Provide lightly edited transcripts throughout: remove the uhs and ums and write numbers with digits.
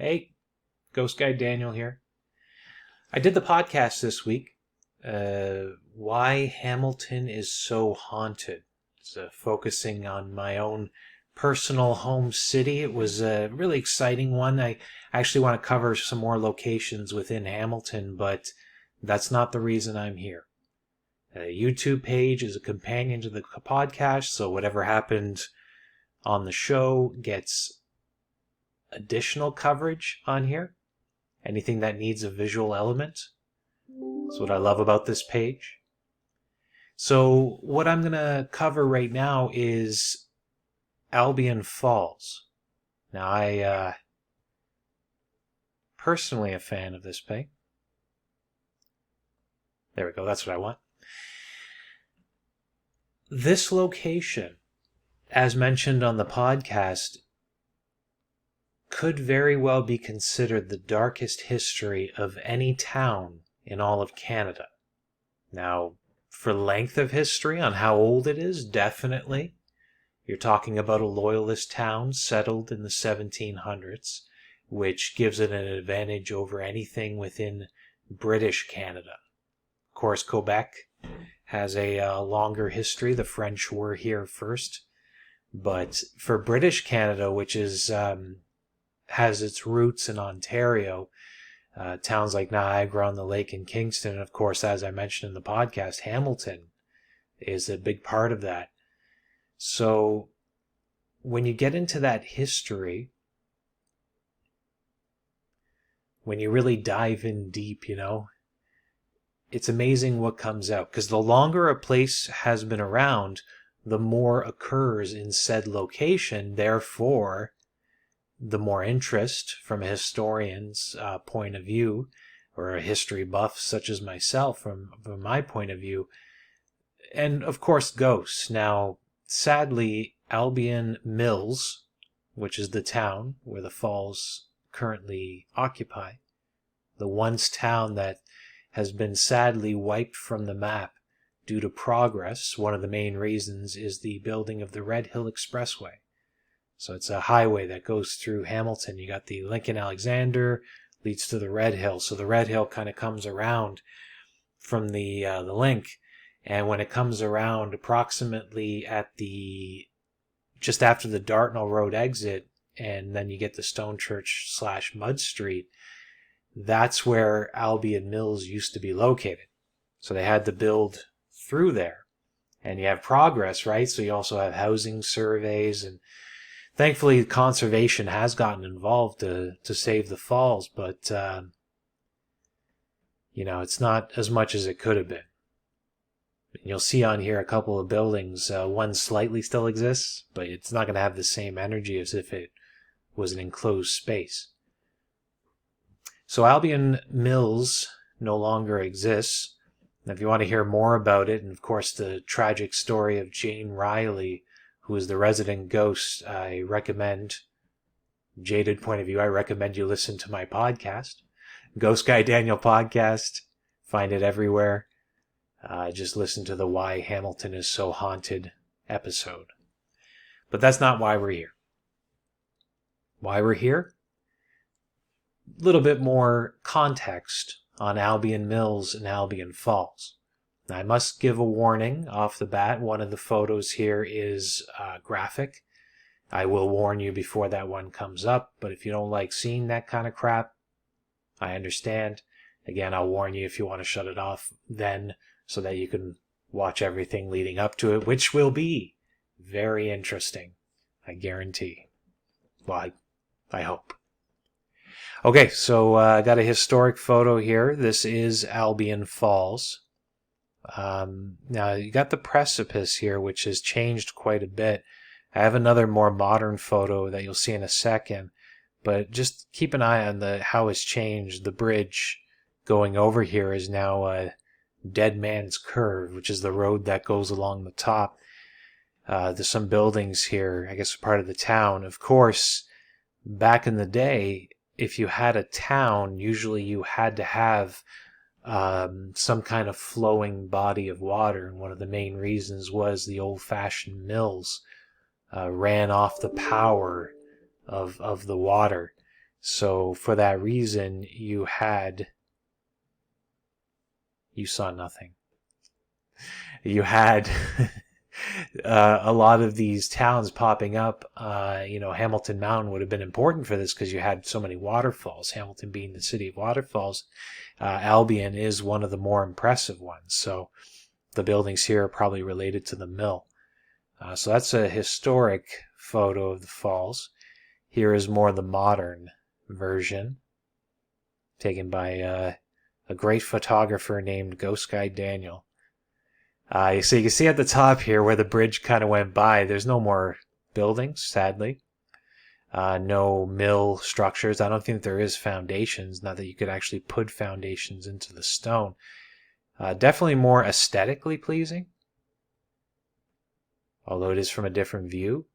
Hey, Ghost Guy Daniel here. I did the podcast this week. Why Hamilton is so haunted. It's focusing on my own personal home city. It was a really exciting one. I actually want to cover some more locations within Hamilton, but that's not the reason I'm here. The YouTube page is a companion to the podcast, so whatever happened on the show gets additional coverage on here. Anything that needs a visual element. That's what I love about this page. So what I'm going to cover right now is Albion Falls. Now I personally a fan of this page. There we go, that's what I want. This location, as mentioned on the podcast, could very well be considered the darkest history of any town in all of Canada. Now, for length of history, on how old it is, definitely. You're talking about a loyalist town settled in the 1700s, which gives it an advantage over anything within British Canada. Of course, Quebec has a longer history. The French were here first. But for British Canada, which is has its roots in Ontario, towns like Niagara on the Lake and Kingston, and of course, as I mentioned in the podcast, Hamilton is a big part of that. So when you get into that history, when you really dive in deep, it's amazing what comes out. Because the longer a place has been around, the more occurs in said location. Therefore, the more interest from a historian's point of view, or a history buff such as myself from my point of view. And of course, ghosts. Now, sadly, Albion Mills, which is the town where the falls currently occupy, the once town that has been sadly wiped from the map due to progress. One of the main reasons is the building of the Red Hill Expressway. So it's a highway that goes through Hamilton. You got the Lincoln Alexander, leads to the Red Hill. So the Red Hill kind of comes around from the link. And when it comes around approximately at just after the Dartnell Road exit, and then you get the Stone Church / Mud Street, that's where Albion Mills used to be located. So they had to build through there. And you have progress, right? So you also have housing surveys, and thankfully conservation has gotten involved to save the falls, but it's not as much as it could have been. You'll see on here a couple of buildings. One slightly still exists, but it's not going to have the same energy as if it was an enclosed space. So Albion Mills no longer exists. And if you want to hear more about it, and of course the tragic story of Jane Riley, who is the resident ghost, I recommend, jaded point of view, I recommend you listen to my podcast, Ghost Guy Daniel Podcast. Find it everywhere. Just listen to the Why Hamilton is So Haunted episode. But that's not why we're here. Why we're here? A little bit more context on Albion Mills and Albion Falls. Now, I must give a warning off the bat. One of the photos here is graphic. I will warn you before that one comes up, but if you don't like seeing that kind of crap, I understand. Again, I'll warn you if you want to shut it off then, so that you can watch everything leading up to it, which will be very interesting, I guarantee. Well, I hope. Okay, so I got a historic photo here. This is Albion Falls. Now, you got the precipice here, which has changed quite a bit. I have another more modern photo that you'll see in a second, but just keep an eye on how it's changed. The bridge going over here is now a Dead Man's Curve, which is the road that goes along the top. There's some buildings here, I guess part of the town. Of course, back in the day, if you had a town, usually you had to have some kind of flowing body of water. And one of the main reasons was the old-fashioned mills ran off the power of the water. So for that reason, you saw nothing. You had a lot of these towns popping up. Hamilton Mountain would have been important for this because you had so many waterfalls. Hamilton being the city of waterfalls, Albion is one of the more impressive ones. So the buildings here are probably related to the mill. So that's a historic photo of the falls. Here is more the modern version, taken by a great photographer named Ghost Guy Daniel. So you can see at the top here where the bridge kind of went by, there's no more buildings, sadly. No mill structures. I don't think there is foundations, not that you could actually put foundations into the stone. Definitely more aesthetically pleasing, although it is from a different view.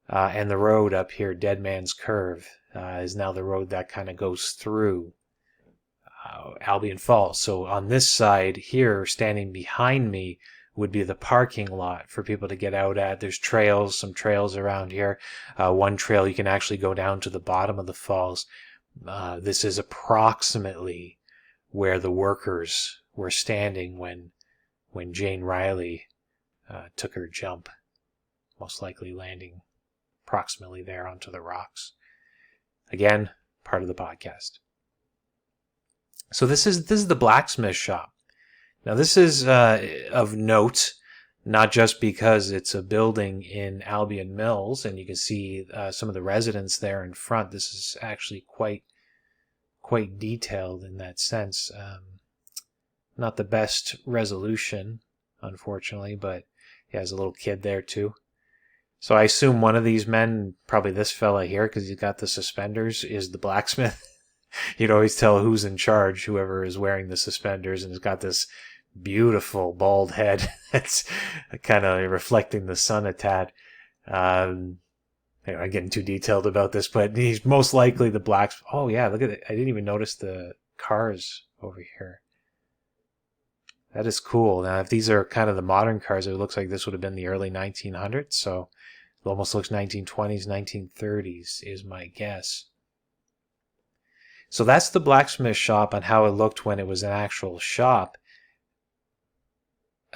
And the road up here, Dead Man's Curve, is now the road that kind of goes through Albion Falls. So on this side here, standing behind me, would be the parking lot for people to get out at. There's trails, some trails around here. One trail you can actually go down to the bottom of the falls. This is approximately where the workers were standing when Jane Riley took her jump, most likely landing approximately there onto the rocks. Again, part of the podcast. So this is the blacksmith shop. Now this is of note, not just because it's a building in Albion Mills, and you can see some of the residents there in front. This is actually quite detailed in that sense. Not the best resolution, unfortunately, but he has a little kid there too. So I assume one of these men, probably this fella here, because he's got the suspenders, is the blacksmith. You'd always tell who's in charge, whoever is wearing the suspenders, and has got this beautiful bald head that's kind of reflecting the sun a tad. I'm getting too detailed about this, but he's most likely the blacksmith. Oh yeah, look at it. I didn't even notice the cars over here. That is cool. Now, if these are kind of the modern cars, it looks like this would have been the early 1900s, so it almost looks 1920s, 1930s is my guess. So that's the blacksmith shop and how it looked when it was an actual shop.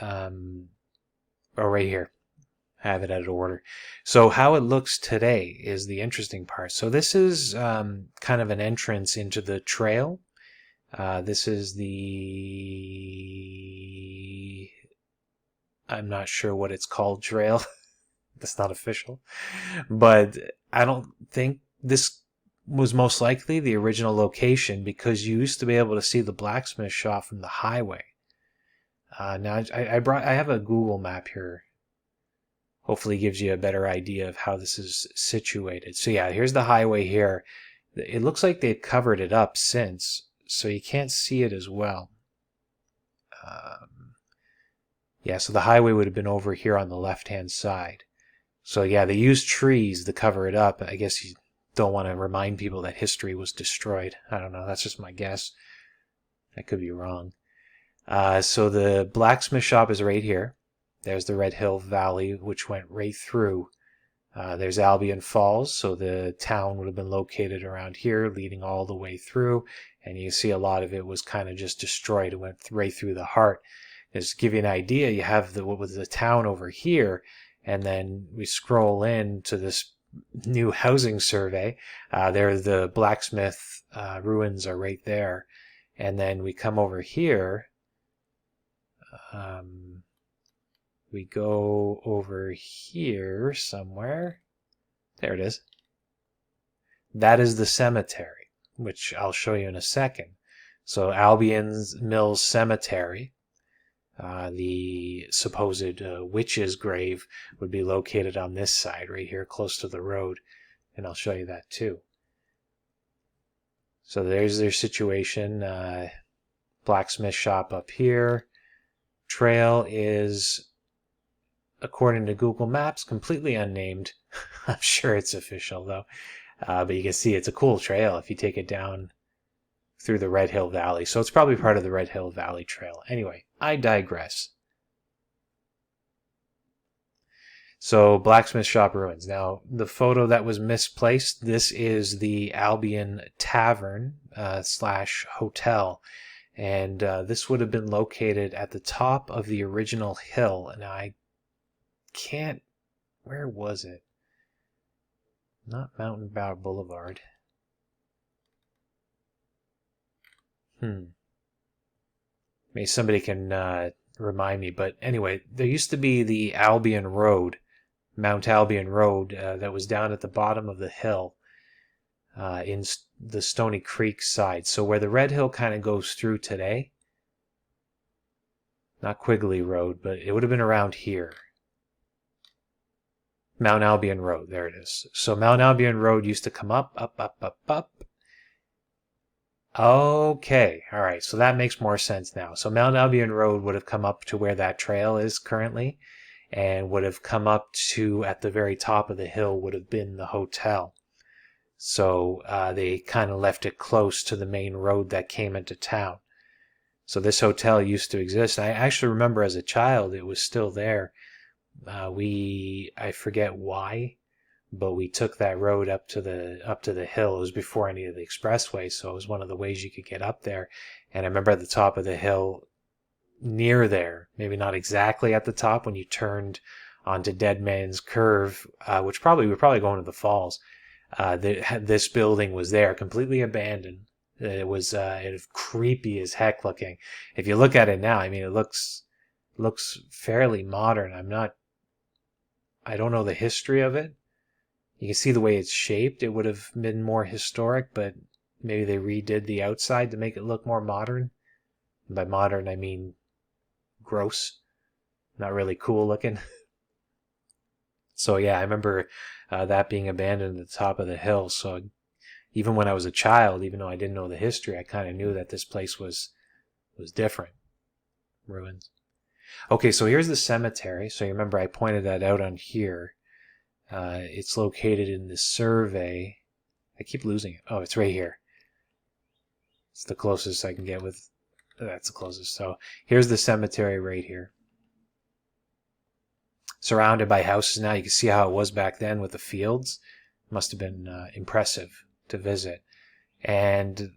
Right here. I have it out of order. So how it looks today is the interesting part. So this is kind of an entrance into the trail. This is I'm not sure what it's called, trail. That's not official. But I don't think this was most likely the original location, because you used to be able to see the blacksmith shop from the highway. Now I have a Google map here. Hopefully gives you a better idea of how this is situated. So yeah, here's the highway here. It looks like they've covered it up since, so you can't see it as well. Yeah, so the highway would have been over here on the left-hand side. So yeah, they used trees to cover it up. I guess you don't want to remind people that history was destroyed. I don't know. That's just my guess. I could be wrong. So the blacksmith shop is right here. There's the Red Hill Valley, which went right through. There's Albion Falls, so the town would have been located around here, leading all the way through. And you see a lot of it was kind of just destroyed. It went right through the heart. Just to give you an idea, you have what was the town over here, and then we scroll in to this new housing survey. There, the blacksmith ruins are right there. And then we come over here. We go over here somewhere. There it is. That is the cemetery, which I'll show you in a second. So Albion's Mills Cemetery, the supposed witch's grave, would be located on this side right here, close to the road. And I'll show you that too. So there's their situation. Blacksmith shop up here. Trail is, according to Google Maps, completely unnamed. I'm sure it's official though. But you can see it's a cool trail if you take it down through the Red Hill Valley. So it's probably part of the Red Hill Valley Trail. Anyway, I digress. So blacksmith shop ruins. Now the photo that was misplaced. This is the Albion Tavern slash hotel, and this would have been located at the top of the original hill. And I can't. Where was it? Not Mountain Bow Boulevard. Maybe somebody can remind me. But anyway, there used to be the Albion Road, Mount Albion Road, that was down at the bottom of the hill in the Stony Creek side. So where the Red Hill kind of goes through today, not Quigley Road, but it would have been around here. Mount Albion Road, there it is. So Mount Albion Road used to come up, up, up, up, up. Okay, all right, so that makes more sense now. So Mount Albion Road would have come up to where that trail is currently, and would have come up to, at the very top of the hill, would have been the hotel. So they kind of left it close to the main road that came into town. So this hotel used to exist. I actually remember as a child it was still there. I forget why, but we took that road up to the hill. It was before any of the expressways, so it was one of the ways you could get up there. And I remember at the top of the hill, near there, maybe not exactly at the top, when you turned onto Dead Man's Curve, which we're probably going to the falls. This building was there, completely abandoned. It was creepy as heck looking. If you look at it now, I mean, it looks fairly modern. I don't know the history of it. You can see the way it's shaped. It would have been more historic, but maybe they redid the outside to make it look more modern. And by modern, I mean gross. Not really cool looking. So yeah, I remember that being abandoned at the top of the hill. So even when I was a child, even though I didn't know the history, I kind of knew that this place was different. Ruins. Okay, so here's the cemetery. So you remember I pointed that out on here. It's located in the survey. I keep losing it. Oh, it's right here. It's the closest I can get with... That's the closest. So here's the cemetery right here. Surrounded by houses now. You can see how it was back then with the fields. Must have been impressive to visit. And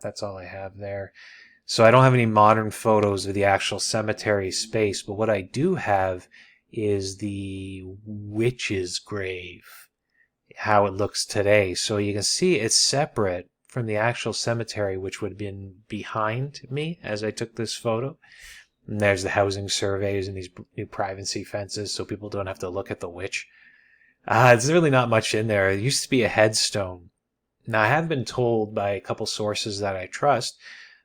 that's all I have there. So I don't have any modern photos of the actual cemetery space, but what I do have is the witch's grave, how it looks today. So you can see it's separate from the actual cemetery, which would have been behind me as I took this photo. And there's the housing surveys and these new privacy fences so people don't have to look at the witch. There's really not much in there. There used to be a headstone. Now, I have been told by a couple sources that I trust,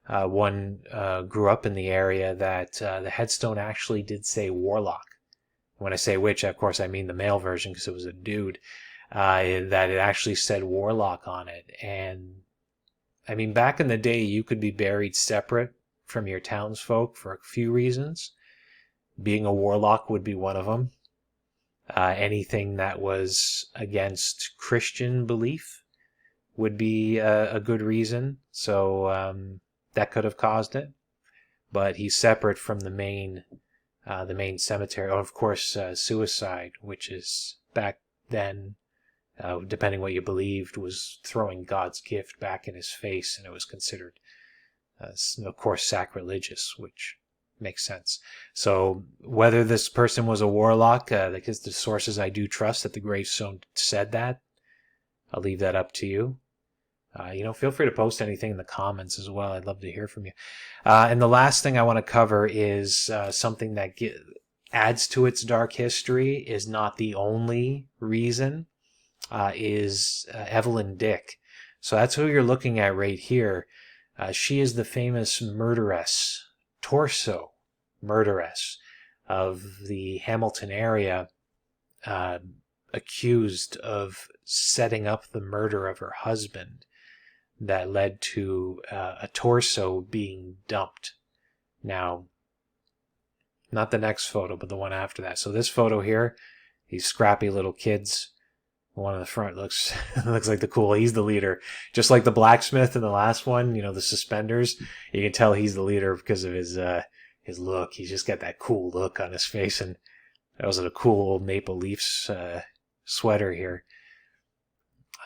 one grew up in the area, that the headstone actually did say warlock. When I say witch, of course, I mean the male version because it was a dude, that it actually said warlock on it. And I mean, back in the day, you could be buried separate from your townsfolk for a few reasons. Being a warlock would be one of them. Anything that was against Christian belief would be a good reason. So that could have caused it. But he's separate from the main cemetery. Oh, of course, suicide, which is back then, depending what you believed, was throwing God's gift back in his face, and it was considered, of course, sacrilegious, which makes sense. So whether this person was a warlock, because the sources I do trust that the gravestone said that, I'll leave that up to you. Feel free to post anything in the comments as well. I'd love to hear from you. And the last thing I want to cover is something that adds to its dark history, is not the only reason, is Evelyn Dick. So that's who you're looking at right here. She is the famous murderess, torso murderess of the Hamilton area, accused of setting up the murder of her husband that led to a torso being dumped. Now, not the next photo, but the one after that. So this photo here, these scrappy little kids. The one in the front looks like he's the leader. Just like the blacksmith in the last one, the suspenders. You can tell he's the leader because of his look. He's just got that cool look on his face. And That was a cool old Maple Leafs sweater here.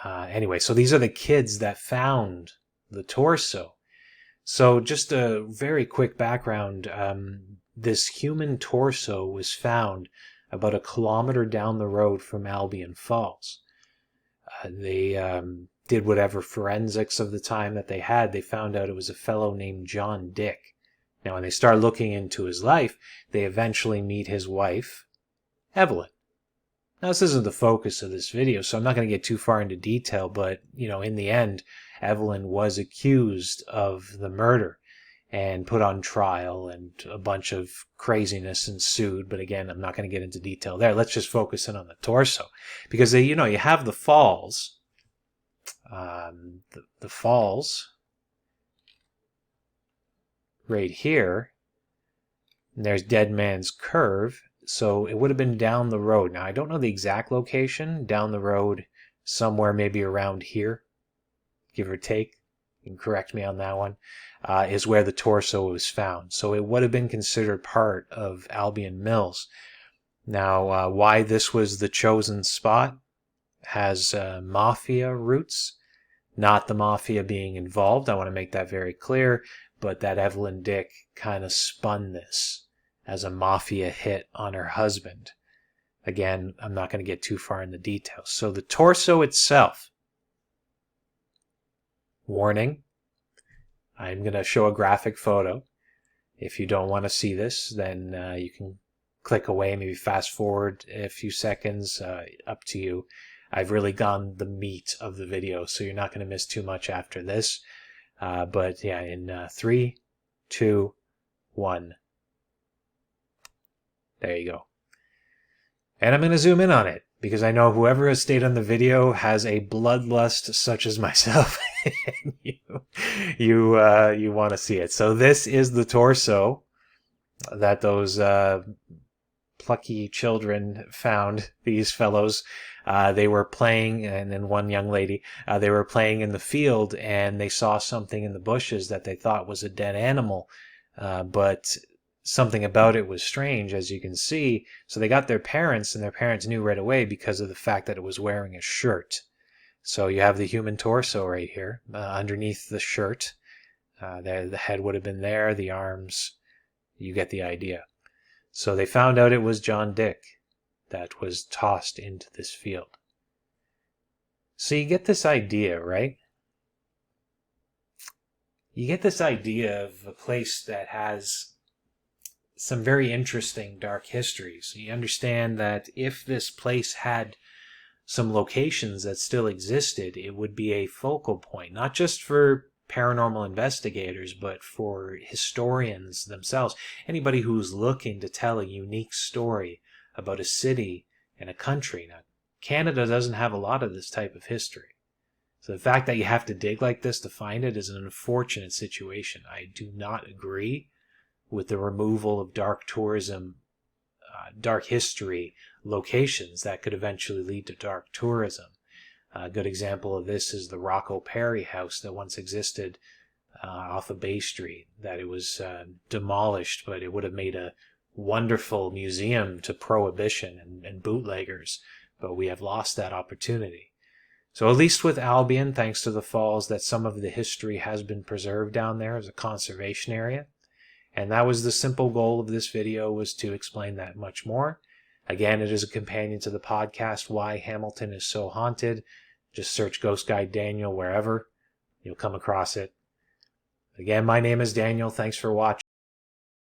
Anyway, so these are the kids that found the torso. So just a very quick background. This human torso was found about 1 kilometer down the road from Albion Falls. They did whatever forensics of the time that they had. They found out it was a fellow named John Dick. Now, when they start looking into his life, they eventually meet his wife, Evelyn. Now, this isn't the focus of this video, so I'm not going to get too far into detail, but, in the end, Evelyn was accused of the murder and put on trial, and a bunch of craziness ensued. But again, I'm not going to get into detail there. Let's just focus in on the torso, because you have the falls, the falls right here, and there's Dead Man's Curve. So it would have been down the road. Now, I don't know the exact location. Down the road, somewhere maybe around here, give or take. You can correct me on that one. Is where the torso was found. So it would have been considered part of Albion Mills. Now, why this was the chosen spot has mafia roots. Not the mafia being involved. I want to make that very clear. But that Evelyn Dick kind of spun this as a mafia hit on her husband. Again, I'm not going to get too far in the details. So the torso itself, warning, I'm going to show a graphic photo. If you don't want to see this, then you can click away, maybe fast forward a few seconds, up to you. I've really gone the meat of the video, so you're not going to miss too much after this. But yeah, in 3, 2, 1. There you go. And I'm going to zoom in on it, because I know whoever has stayed on the video has a bloodlust such as myself. And you want to see it. So this is the torso that those plucky children found, these fellows. They were playing, and then one young lady, they were playing in the field, and they saw something in the bushes that they thought was a dead animal. But something about it was strange, as you can see. So they got their parents, and their parents knew right away because of the fact that it was wearing a shirt. So you have the human torso right here, underneath the shirt. The head would have been there, the arms. You get the idea. So they found out it was John Dick that was tossed into this field. So you get this idea, right? You get this idea of a place that has some very interesting dark histories. You understand that if this place had some locations that still existed, it would be a focal point, not just for paranormal investigators, but for historians themselves. Anybody who's looking to tell a unique story about a city and a country. Now, Canada doesn't have a lot of this type of history. So the fact that you have to dig like this to find it is an unfortunate situation. I do not agree with the removal of dark tourism, dark history locations that could eventually lead to dark tourism. A good example of this is the Rocco Perry house that once existed off of Bay Street, that it was demolished, but it would have made a wonderful museum to prohibition and bootleggers, but we have lost that opportunity. So at least with Albion, thanks to the falls, that some of the history has been preserved down there as a conservation area. And that was the simple goal of this video, was to explain that much more. Again, it is a companion to the podcast, Why Hamilton is So Haunted. Just search Ghost Guide Daniel wherever. You'll come across it. Again, my name is Daniel. Thanks for watching.